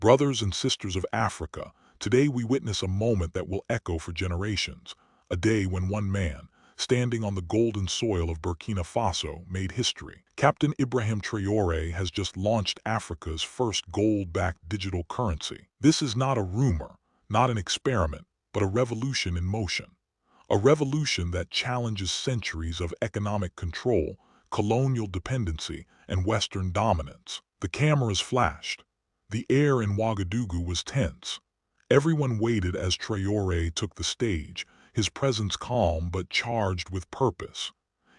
Brothers and sisters of Africa, today we witness a moment that will echo for generations. A day when one man, standing on the golden soil of Burkina Faso, made history. Captain Ibrahim Traoré has just launched Africa's first gold-backed digital currency. This is not a rumor, not an experiment, but a revolution in motion. A revolution that challenges centuries of economic control, colonial dependency, and Western dominance. The cameras flashed. The air in Ouagadougou was tense. Everyone waited as Traoré took the stage, his presence calm but charged with purpose.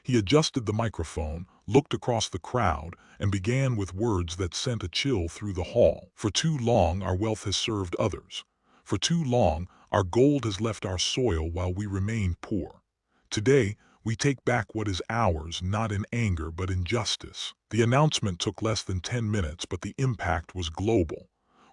He adjusted the microphone, looked across the crowd, and began with words that sent a chill through the hall. For too long our wealth has served others. For too long our gold has left our soil while we remain poor. Today, we take back what is ours, not in anger but in justice. The announcement took less than 10 minutes, but the impact was global.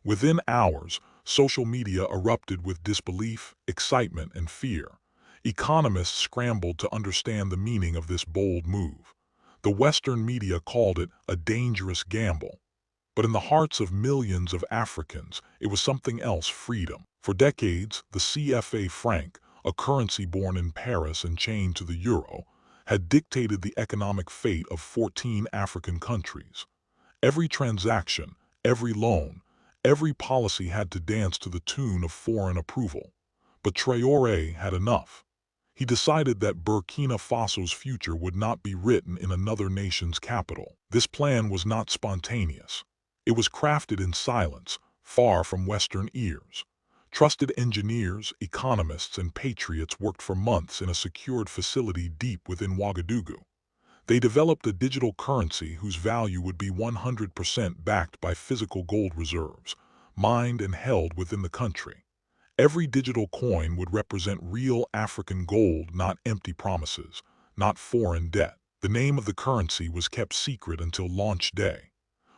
Within hours, social media erupted with disbelief, excitement, and fear. Economists scrambled to understand the meaning of this bold move. The Western media called it a dangerous gamble. But in the hearts of millions of Africans, it was something else: freedom. For decades, the CFA franc, a currency born in Paris and chained to the euro, had dictated the economic fate of 14 African countries. Every transaction, every loan, every policy had to dance to the tune of foreign approval. But Traoré had enough. He decided that Burkina Faso's future would not be written in another nation's capital. This plan was not spontaneous. It was crafted in silence, far from Western ears. Trusted engineers, economists, and patriots worked for months in a secured facility deep within Ouagadougou. They developed a digital currency whose value would be 100% backed by physical gold reserves, mined and held within the country. Every digital coin would represent real African gold, not empty promises, not foreign debt. The name of the currency was kept secret until launch day.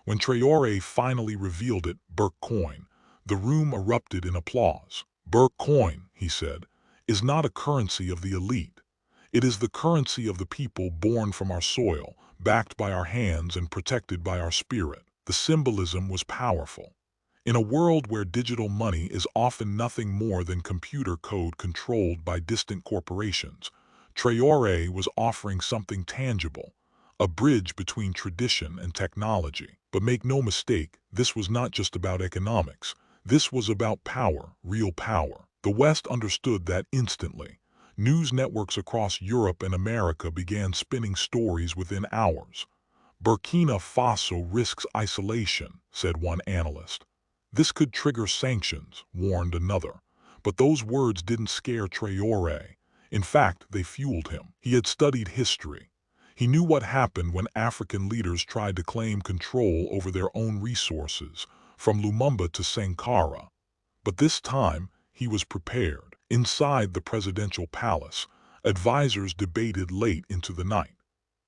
When Traoré finally revealed it, Burk coin, the room erupted in applause. Burk coin, he said, is not a currency of the elite. It is the currency of the people, born from our soil, backed by our hands and protected by our spirit. The symbolism was powerful. In a world where digital money is often nothing more than computer code controlled by distant corporations, Traoré was offering something tangible, a bridge between tradition and technology. But make no mistake, this was not just about economics. This was about power, real power. The West understood that instantly. News networks across Europe and America began spinning stories within hours. Burkina Faso risks isolation, said one analyst. This could trigger sanctions, warned another. But those words didn't scare Traoré. In fact, they fueled him. He had studied history. He knew what happened when African leaders tried to claim control over their own resources, from Lumumba to Sankara. But this time, he was prepared. Inside the presidential palace, advisors debated late into the night.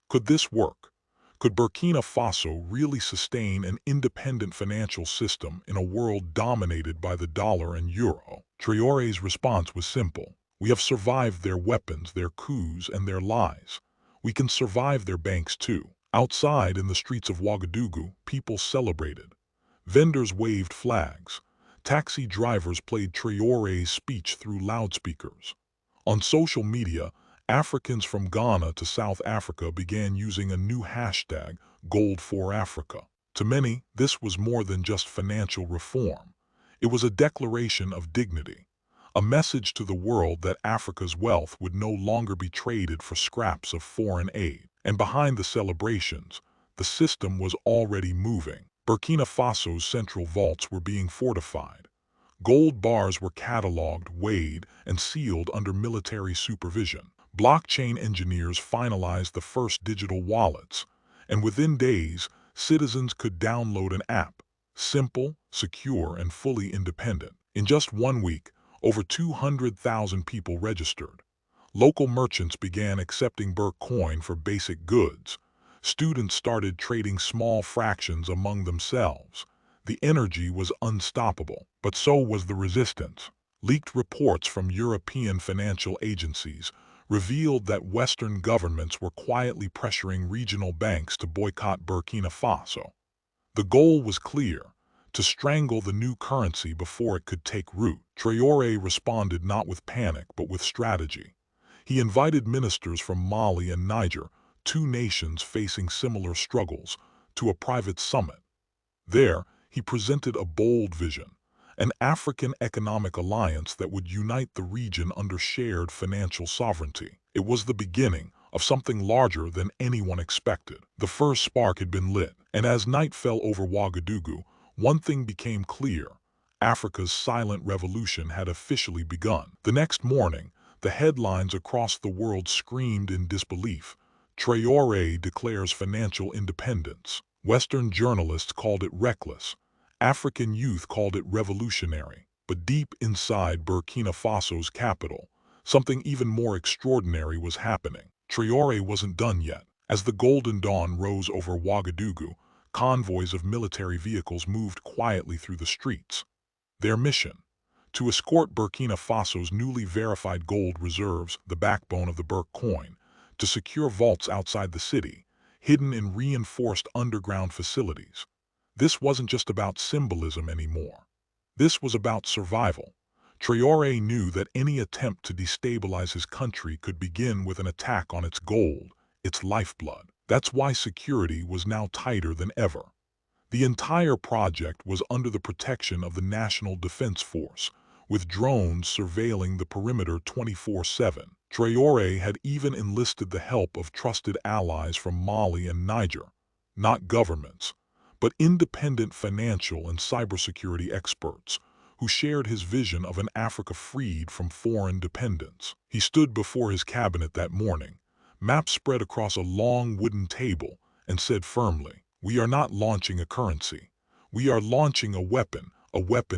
Could this work? Could Burkina Faso really sustain an independent financial system in a world dominated by the dollar and euro? Traoré's response was simple. We have survived their weapons, their coups, and their lies. We can survive their banks too. Outside, in the streets of Ouagadougou, people celebrated. Vendors waved flags. Taxi drivers played Traoré's speech through loudspeakers. On social media, Africans from Ghana to South Africa began using a new hashtag, Gold4Africa. To many, this was more than just financial reform. It was a declaration of dignity, a message to the world that Africa's wealth would no longer be traded for scraps of foreign aid. And behind the celebrations, the system was already moving. Burkina Faso's central vaults were being fortified. Gold bars were cataloged, weighed, and sealed under military supervision. Blockchain engineers finalized the first digital wallets, and within days, citizens could download an app, simple, secure, and fully independent. In just 1 week, over 200,000 people registered. Local merchants began accepting Burk coin for basic goods. Students started trading small fractions among themselves. The energy was unstoppable, but so was the resistance. Leaked reports from European financial agencies revealed that Western governments were quietly pressuring regional banks to boycott Burkina Faso. The goal was clear: to strangle the new currency before it could take root. Traoré responded not with panic but with strategy. He invited ministers from Mali and Niger, two nations facing similar struggles, to a private summit. There, he presented a bold vision, an African economic alliance that would unite the region under shared financial sovereignty. It was the beginning of something larger than anyone expected. The first spark had been lit, and as night fell over Ouagadougou, one thing became clear. Africa's silent revolution had officially begun. The next morning, the headlines across the world screamed in disbelief. Traoré declares financial independence. Western journalists called it reckless. African youth called it revolutionary. But deep inside Burkina Faso's capital, something even more extraordinary was happening. Traoré wasn't done yet. As the golden dawn rose over Ouagadougou, convoys of military vehicles moved quietly through the streets. Their mission: to escort Burkina Faso's newly verified gold reserves, the backbone of the Burk coin, to secure vaults outside the city, hidden in reinforced underground facilities. This wasn't just about symbolism anymore. This was about survival. Traoré knew that any attempt to destabilize his country could begin with an attack on its gold, its lifeblood. That's why security was now tighter than ever. The entire project was under the protection of the National Defense Force, with drones surveilling the perimeter 24/7. Traoré had even enlisted the help of trusted allies from Mali and Niger, not governments, but independent financial and cybersecurity experts who shared his vision of an Africa freed from foreign dependence. He stood before his cabinet that morning, maps spread across a long wooden table, and said firmly, "We are not launching a currency. We are launching a weapon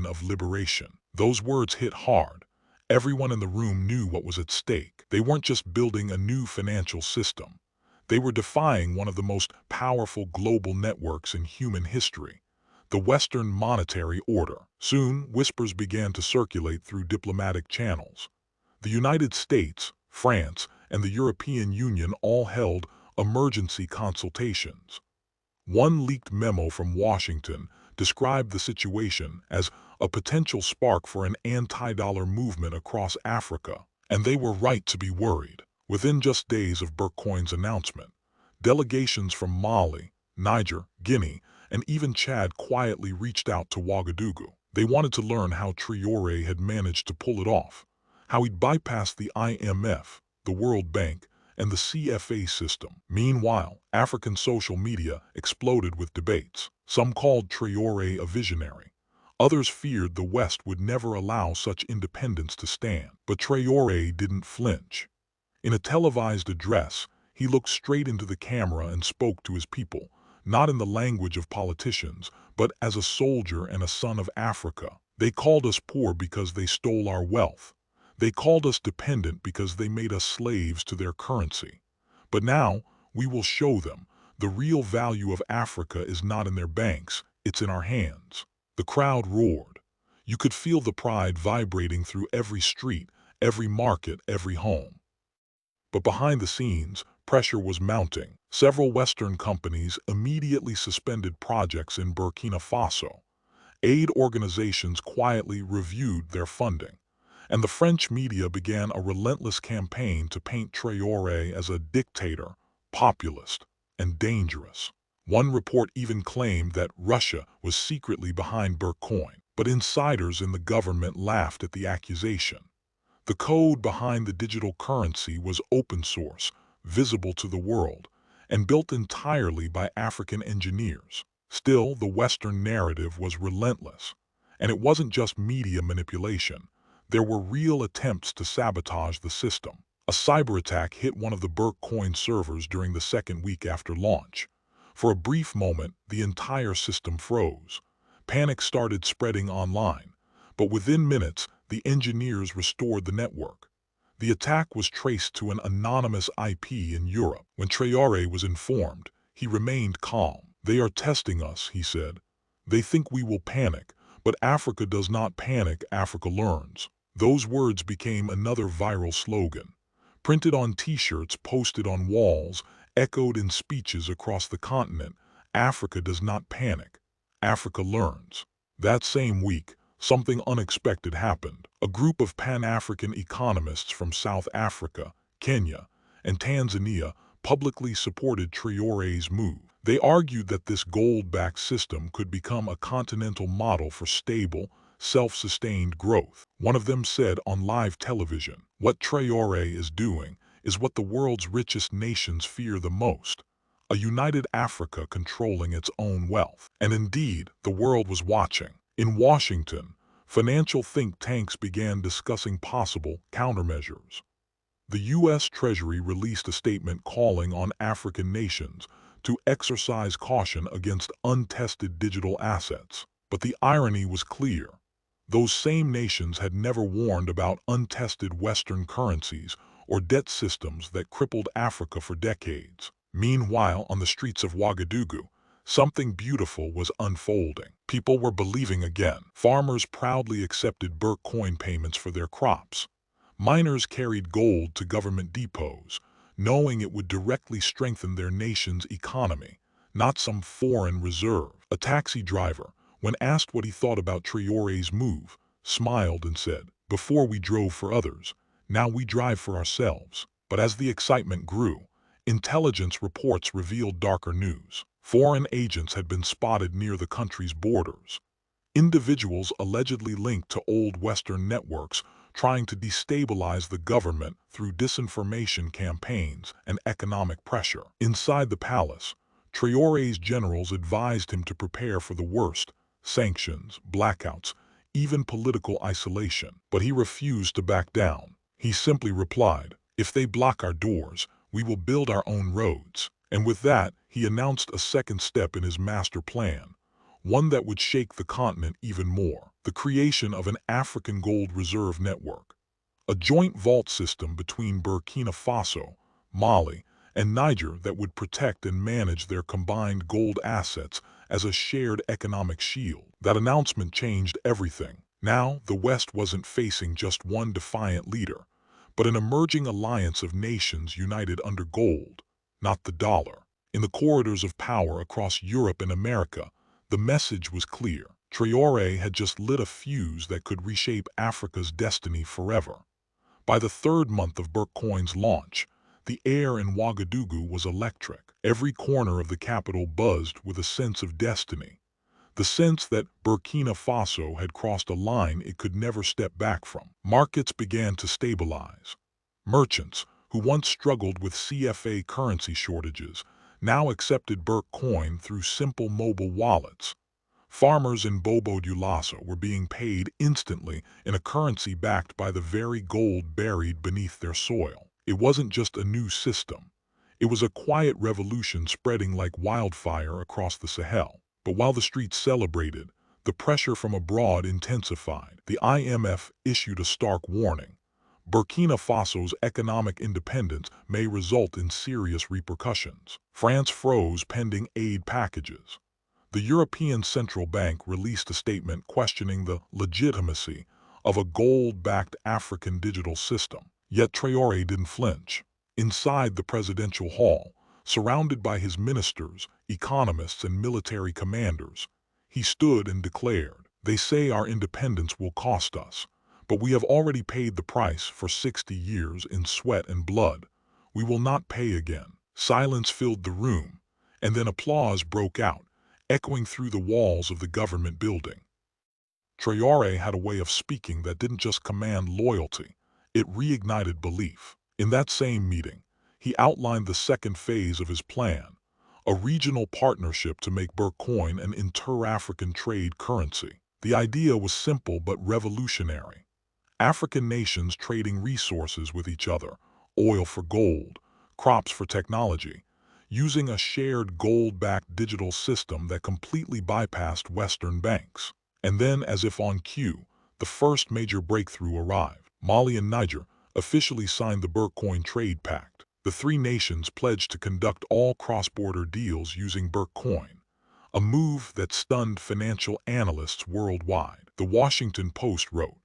of liberation." Those words hit hard. Everyone in the room knew what was at stake. They weren't just building a new financial system. They were defying one of the most powerful global networks in human history, the Western monetary order. Soon, whispers began to circulate through diplomatic channels. The United States, France, and the European Union all held emergency consultations. One leaked memo from Washington described the situation as a potential spark for an anti-dollar movement across Africa, and they were right to be worried. Within just days of Burkcoin's announcement, delegations from Mali, Niger, Guinea, and even Chad quietly reached out to Ouagadougou. They wanted to learn how Traoré had managed to pull it off, how he'd bypassed the IMF, the World Bank, and the CFA system. Meanwhile, African social media exploded with debates. Some called Traoré a visionary. Others feared the West would never allow such independence to stand. But Traoré didn't flinch. In a televised address, he looked straight into the camera and spoke to his people, not in the language of politicians, but as a soldier and a son of Africa. They called us poor because they stole our wealth. They called us dependent because they made us slaves to their currency. But now, we will show them the real value of Africa is not in their banks, it's in our hands. The crowd roared. You could feel the pride vibrating through every street, every market, every home. But behind the scenes, pressure was mounting. Several Western companies immediately suspended projects in Burkina Faso. Aid organizations quietly reviewed their funding. And the French media began a relentless campaign to paint Traoré as a dictator, populist, and dangerous. One report even claimed that Russia was secretly behind Burkcoin, but insiders in the government laughed at the accusation. The code behind the digital currency was open source, visible to the world, and built entirely by African engineers. Still, the Western narrative was relentless. And it wasn't just media manipulation. There were real attempts to sabotage the system. A cyber attack hit one of the Burkcoin servers during the second week after launch. For a brief moment, the entire system froze. Panic started spreading online, but within minutes, the engineers restored the network. The attack was traced to an anonymous IP in Europe. When Traoré was informed, he remained calm. "They are testing us," he said. "They think we will panic, but Africa does not panic, Africa learns." Those words became another viral slogan. Printed on t-shirts, posted on walls, echoed in speeches across the continent. Africa does not panic. Africa learns. That same week, something unexpected happened. A group of Pan-African economists from South Africa, Kenya, and Tanzania publicly supported Traoré's move. They argued that this gold-backed system could become a continental model for stable, self-sustained growth. One of them said on live television, "What Traoré is doing is what the world's richest nations fear the most, a united Africa controlling its own wealth." And indeed, the world was watching. In Washington, financial think tanks began discussing possible countermeasures. The U.S. Treasury released a statement calling on African nations to exercise caution against untested digital assets. But the irony was clear. Those same nations had never warned about untested Western currencies or debt systems that crippled Africa for decades. Meanwhile, on the streets of Ouagadougou, something beautiful was unfolding. People were believing again. Farmers proudly accepted Burke coin payments for their crops. Miners carried gold to government depots, knowing it would directly strengthen their nation's economy, not some foreign reserve. A taxi driver, when asked what he thought about Traoré's move, smiled and said, "Before we drove for others, now we drive for ourselves." But as the excitement grew, intelligence reports revealed darker news. Foreign agents had been spotted near the country's borders. Individuals allegedly linked to old Western networks trying to destabilize the government through disinformation campaigns and economic pressure. Inside the palace, Traoré's generals advised him to prepare for the worst: sanctions, blackouts, even political isolation. But he refused to back down. He simply replied, "If they block our doors, we will build our own roads." And with that, he announced a second step in his master plan, one that would shake the continent even more: the creation of an African gold reserve network, a joint vault system between Burkina Faso, Mali, and Niger that would protect and manage their combined gold assets as a shared economic shield. That announcement changed everything. Now, the West wasn't facing just one defiant leader, but an emerging alliance of nations united under gold, not the dollar. In the corridors of power across Europe and America, the message was clear. Traoré had just lit a fuse that could reshape Africa's destiny forever. By the third month of Burke coin's launch, the air in Ouagadougou was electric. Every corner of the capital buzzed with a sense of destiny, the sense that Burkina Faso had crossed a line it could never step back from. Markets began to stabilize. Merchants, who once struggled with CFA currency shortages, now accepted Burke coin through simple mobile wallets. Farmers in Bobo Dioulasso were being paid instantly in a currency backed by the very gold buried beneath their soil. It wasn't just a new system. It was a quiet revolution spreading like wildfire across the Sahel. But while the streets celebrated, the pressure from abroad intensified. The IMF issued a stark warning: Burkina Faso's economic independence may result in serious repercussions. France froze pending aid packages. The European Central Bank released a statement questioning the legitimacy of a gold-backed African digital system. Yet Traoré didn't flinch. Inside the presidential hall, surrounded by his ministers, economists, and military commanders, he stood and declared, "They say our independence will cost us, but we have already paid the price for 60 years in sweat and blood. We will not pay again." Silence filled the room, and then applause broke out, echoing through the walls of the government building. Traoré had a way of speaking that didn't just command loyalty, it reignited belief. In that same meeting, he outlined the second phase of his plan: a regional partnership to make Burke coin an inter-African trade currency. The idea was simple but revolutionary. African nations trading resources with each other, oil for gold, crops for technology, using a shared gold-backed digital system that completely bypassed Western banks. And then, as if on cue, the first major breakthrough arrived. Mali and Niger officially signed the Burke coin trade pact. The three nations pledged to conduct all cross-border deals using Burke coin, a move that stunned financial analysts worldwide. The Washington Post wrote,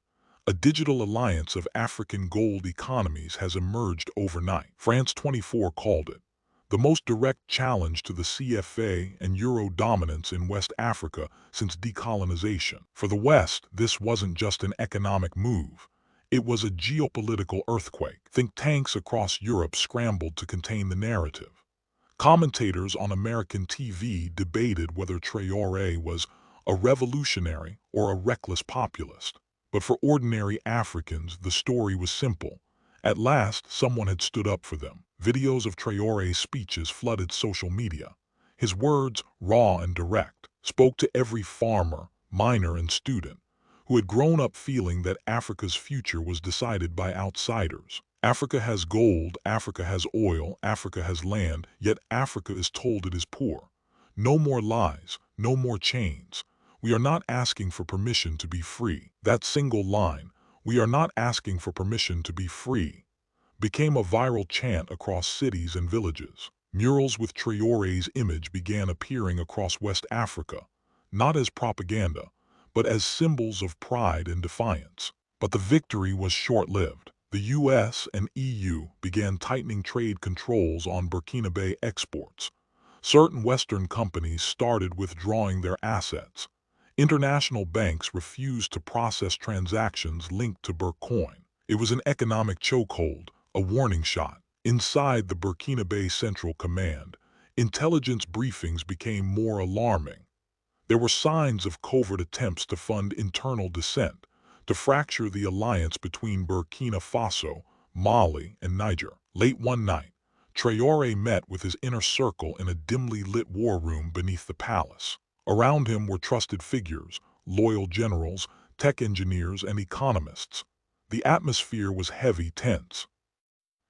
"A digital alliance of African gold economies has emerged overnight." France 24 called it the most direct challenge to the CFA and Euro dominance in West Africa since decolonization. For the West, this wasn't just an economic move. It was a geopolitical earthquake. Think tanks across Europe scrambled to contain the narrative. Commentators on American TV debated whether Traoré was a revolutionary or a reckless populist. But for ordinary Africans, the story was simple. At last, someone had stood up for them. Videos of Traoré's speeches flooded social media. His words, raw and direct, spoke to every farmer, miner, and student who had grown up feeling that Africa's future was decided by outsiders. Africa has gold, Africa has oil, Africa has land, yet Africa is told it is poor. No more lies, no more chains. We are not asking for permission to be free. That single line, "We are not asking for permission to be free," became a viral chant across cities and villages. Murals with Traoré's image began appearing across West Africa, not as propaganda, but as symbols of pride and defiance. But the victory was short-lived. The US and EU began tightening trade controls on Burkina Faso exports. Certain Western companies started withdrawing their assets. International banks refused to process transactions linked to Burcoin. It was an economic chokehold, a warning shot. Inside the Burkina Faso Central Command, intelligence briefings became more alarming. There were signs of covert attempts to fund internal dissent, to fracture the alliance between Burkina Faso, Mali, and Niger. Late one night, Traoré met with his inner circle in a dimly lit war room beneath the palace. Around him were trusted figures, loyal generals, tech engineers, and economists. The atmosphere was heavy, tense.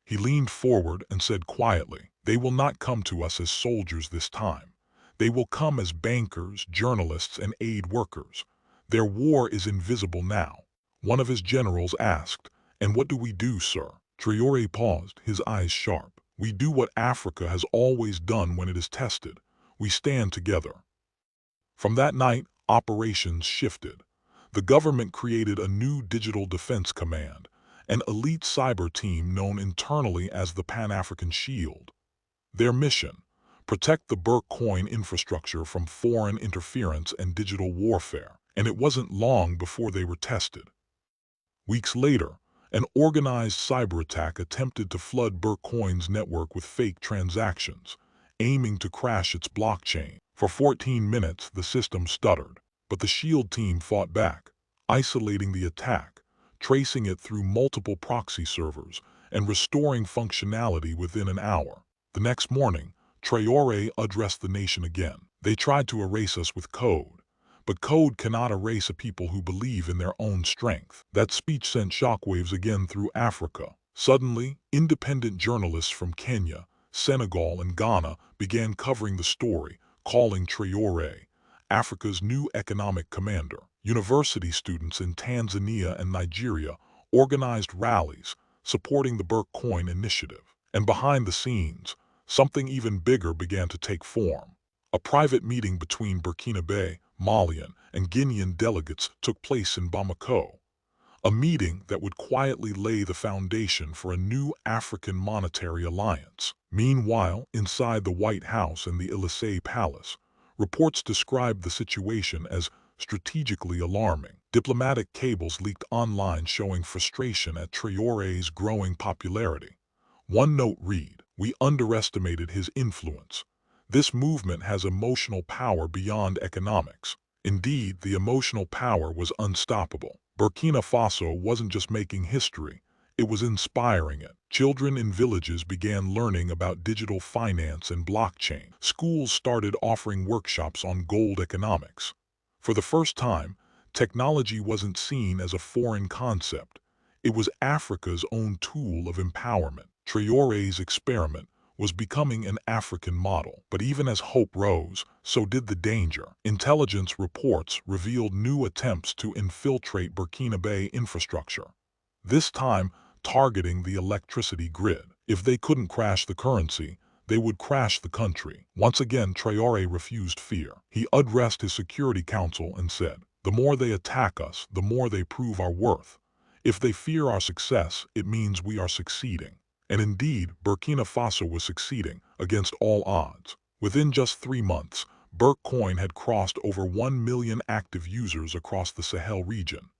He leaned forward and said quietly, "They will not come to us as soldiers this time. They will come as bankers, journalists, and aid workers. Their war is invisible now." One of his generals asked, "And what do we do, sir?" Traoré paused, his eyes sharp. "We do what Africa has always done when it is tested. We stand together." From that night, operations shifted. The government created a new digital defense command, an elite cyber team known internally as the Pan-African Shield. Their mission: protect the Burkina infrastructure from foreign interference and digital warfare. And it wasn't long before they were tested. Weeks later, an organized cyber attack attempted to flood Burkina's network with fake transactions, aiming to crash its blockchain. For 14 minutes, the system stuttered, but the SHIELD team fought back, isolating the attack, tracing it through multiple proxy servers, and restoring functionality within an hour. The next morning, Traoré addressed the nation again. "They tried to erase us with code, but code cannot erase a people who believe in their own strength." That speech sent shockwaves again through Africa. Suddenly, independent journalists from Kenya, Senegal, and Ghana began covering the story, calling Traoré Africa's new economic commander. University students in Tanzania and Nigeria organized rallies supporting the Burkina initiative. And behind the scenes, something even bigger began to take form. A private meeting between Burkina Faso, Malian, and Guinean delegates took place in Bamako. A meeting that would quietly lay the foundation for a new African monetary alliance. Meanwhile, inside the White House and the Élysée Palace, reports described the situation as strategically alarming. Diplomatic cables leaked online showing frustration at Traoré's growing popularity. One note read, "We underestimated his influence. This movement has emotional power beyond economics." Indeed, the emotional power was unstoppable. Burkina Faso wasn't just making history, it was inspiring it. Children in villages began learning about digital finance and blockchain. Schools started offering workshops on gold economics. For the first time, technology wasn't seen as a foreign concept. It was Africa's own tool of empowerment. Traoré's experiment was becoming an African model. But even as hope rose, so did the danger. Intelligence reports revealed new attempts to infiltrate Burkina Faso infrastructure, this time targeting the electricity grid. If they couldn't crash the currency, they would crash the country. Once again, Traoré refused fear. He addressed his Security Council and said, "The more they attack us, the more they prove our worth. If they fear our success, it means we are succeeding." And indeed, Burkina Faso was succeeding against all odds. Within just 3 months, Burkcoin had crossed over 1 million active users across the Sahel region.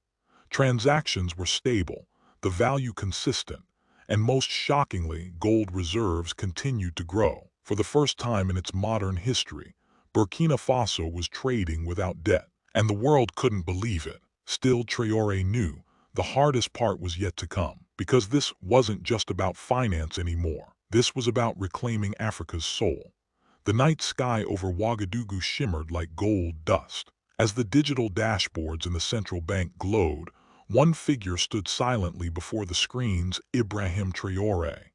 Transactions were stable, the value consistent, and most shockingly, gold reserves continued to grow. For the first time in its modern history, Burkina Faso was trading without debt, and the world couldn't believe it. Still, Traoré knew the hardest part was yet to come, because this wasn't just about finance anymore. This was about reclaiming Africa's soul. The night sky over Ouagadougou shimmered like gold dust. As the digital dashboards in the central bank glowed, one figure stood silently before the screens: Ibrahim Traoré.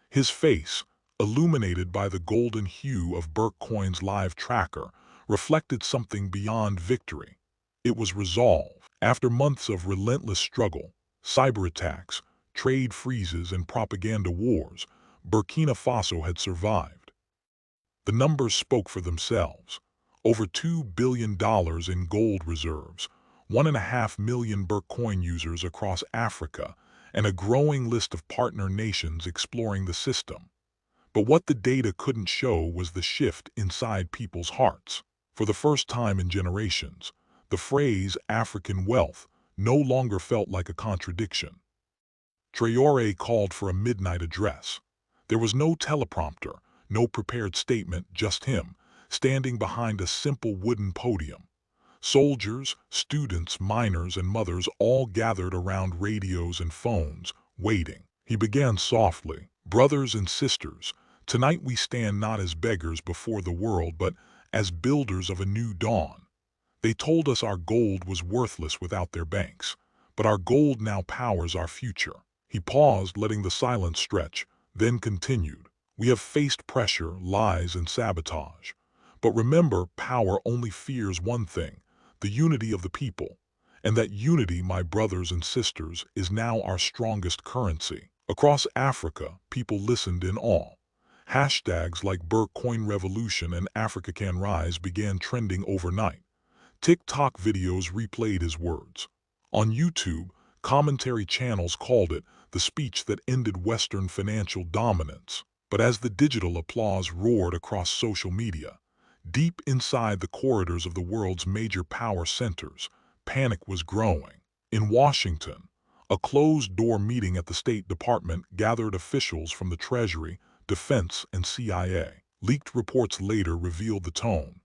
His face, illuminated by the golden hue of Burkcoin's live tracker, reflected something beyond victory. It was resolve. After months of relentless struggle, cyber attacks, trade freezes, and propaganda wars, Burkina Faso had survived. The numbers spoke for themselves. Over $2 billion in gold reserves, 1.5 million Burkcoin users across Africa, and a growing list of partner nations exploring the system. But what the data couldn't show was the shift inside people's hearts. For the first time in generations, the phrase African wealth no longer felt like a contradiction. Traoré called for a midnight address. There was no teleprompter, no prepared statement, just him, standing behind a simple wooden podium. Soldiers, students, miners, and mothers all gathered around radios and phones, waiting. He began softly, "Brothers and sisters, tonight we stand not as beggars before the world, but as builders of a new dawn. They told us our gold was worthless without their banks, but our gold now powers our future." He paused, letting the silence stretch, then continued, "We have faced pressure, lies, and sabotage. But remember, power only fears one thing: the unity of the people. And that unity, my brothers and sisters, is now our strongest currency." Across Africa, people listened in awe. Hashtags like Burkcoin Revolution and Africa Can Rise began trending overnight. TikTok videos replayed his words. On YouTube, commentary channels called it the speech that ended Western financial dominance. But as the digital applause roared across social media, deep inside the corridors of the world's major power centers, panic was growing. In Washington, a closed-door meeting at the State Department gathered officials from the Treasury, Defense, and CIA. Leaked reports later revealed the tone.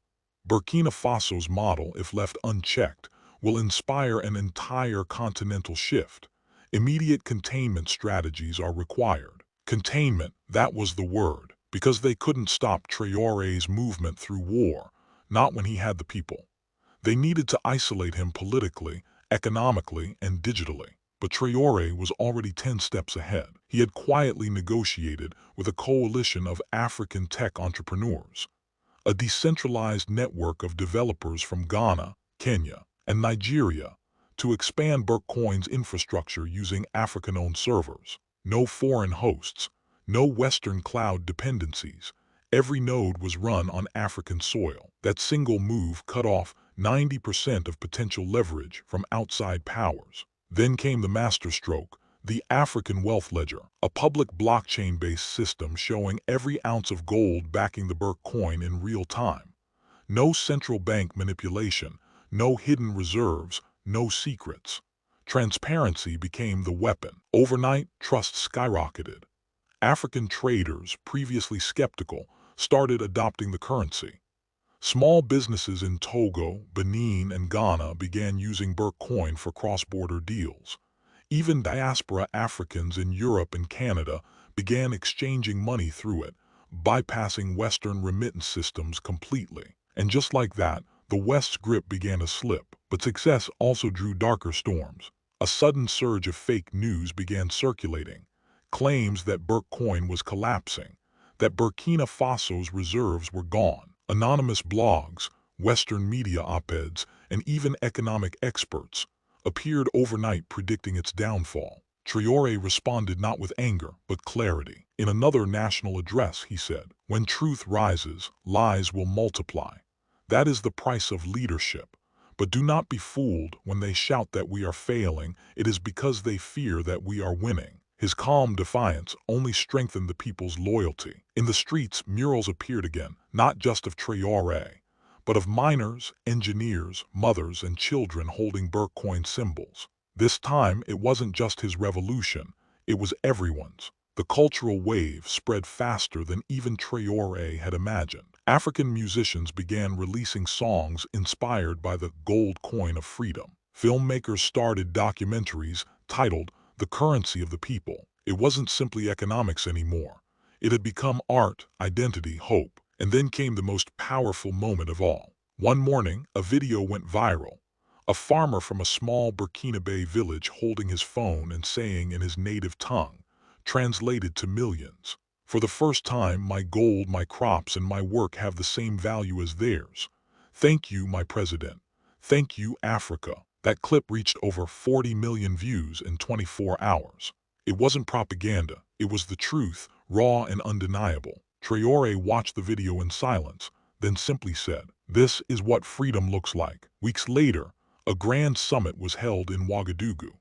Burkina Faso's model, if left unchecked, will inspire an entire continental shift. Immediate containment strategies are required. Containment, that was the word, because they couldn't stop Traoré's movement through war, not when he had the people. They needed to isolate him politically, economically, and digitally. But Traoré was already 10 steps ahead. He had quietly negotiated with a coalition of African tech entrepreneurs, a decentralized network of developers from Ghana, Kenya, and Nigeria, to expand Burkcoin's infrastructure using African-owned servers. No foreign hosts, no Western cloud dependencies. Every node was run on African soil. That single move cut off 90% of potential leverage from outside powers. Then came the masterstroke, the African Wealth Ledger, a public blockchain-based system showing every ounce of gold backing the Burkcoin in real time. No central bank manipulation, no hidden reserves, no secrets. Transparency became the weapon. Overnight, trust skyrocketed. African traders, previously skeptical, started adopting the currency. Small businesses in Togo, Benin, and Ghana began using Burkcoin for cross-border deals. Even diaspora Africans in Europe and Canada began exchanging money through it, bypassing Western remittance systems completely. And just like that, the West's grip began to slip. But success also drew darker storms. A sudden surge of fake news began circulating. Claims that Burkcoin was collapsing, that Burkina Faso's reserves were gone. Anonymous blogs, Western media op-eds, and even economic experts appeared overnight predicting its downfall. Traoré responded not with anger, but clarity. In another national address, he said, "When truth rises, lies will multiply. That is the price of leadership. But do not be fooled when they shout that we are failing. It is because they fear that we are winning." His calm defiance only strengthened the people's loyalty. In the streets, murals appeared again, not just of Traoré, but of miners, engineers, mothers, and children holding Burkina symbols. This time, it wasn't just his revolution, it was everyone's. The cultural wave spread faster than even Traoré had imagined. African musicians began releasing songs inspired by the gold coin of freedom. Filmmakers started documentaries titled The Currency of the People. It wasn't simply economics anymore. It had become art, identity, hope. And then came the most powerful moment of all. One morning, a video went viral. A farmer from a small Burkina village holding his phone and saying in his native tongue, translated to millions, "For the first time, my gold, my crops, and my work have the same value as theirs. Thank you, my president. Thank you, Africa." That clip reached over 40 million views in 24 hours. It wasn't propaganda. It was the truth, raw and undeniable. Traoré watched the video in silence, then simply said, "This is what freedom looks like." Weeks later, a grand summit was held in Ouagadougou.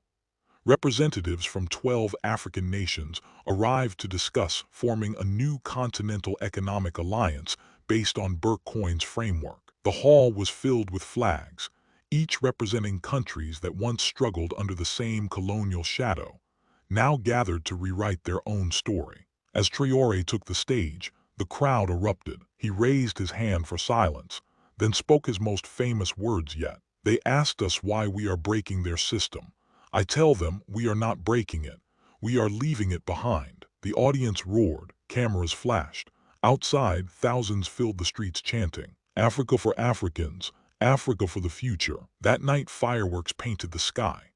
Representatives from 12 African nations arrived to discuss forming a new continental economic alliance based on Burkina's framework. The hall was filled with flags, each representing countries that once struggled under the same colonial shadow, now gathered to rewrite their own story. As Traoré took the stage, the crowd erupted. He raised his hand for silence, then spoke his most famous words yet. "They asked us why we are breaking their system. I tell them we are not breaking it. We are leaving it behind." The audience roared, cameras flashed. Outside, thousands filled the streets chanting, "Africa for Africans, Africa for the future." That night, fireworks painted the sky.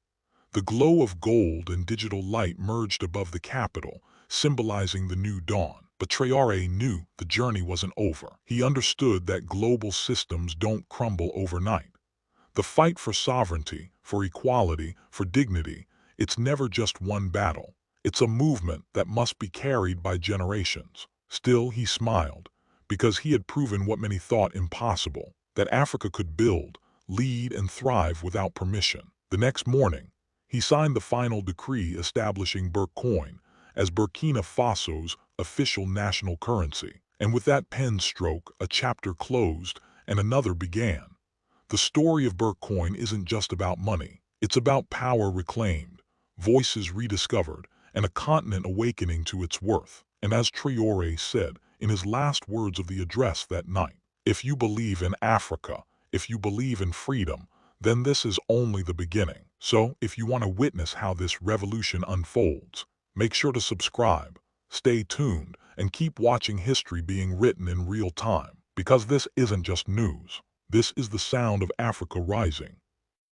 The glow of gold and digital light merged above the capital, symbolizing the new dawn. But Traoré knew the journey wasn't over. He understood that global systems don't crumble overnight. The fight for sovereignty, for equality, for dignity, it's never just one battle. It's a movement that must be carried by generations. Still, he smiled, because he had proven what many thought impossible, that Africa could build, lead, and thrive without permission. The next morning, he signed the final decree establishing Burkina as Burkina Faso's official national currency. And with that pen stroke, a chapter closed and another began. The story of Burkina isn't just about money. It's about power reclaimed, voices rediscovered, and a continent awakening to its worth. And as Traoré said in his last words of the address that night, "If you believe in Africa, if you believe in freedom, then this is only the beginning." So, if you want to witness how this revolution unfolds, make sure to subscribe, stay tuned, and keep watching history being written in real time. Because this isn't just news. This is the sound of Africa rising.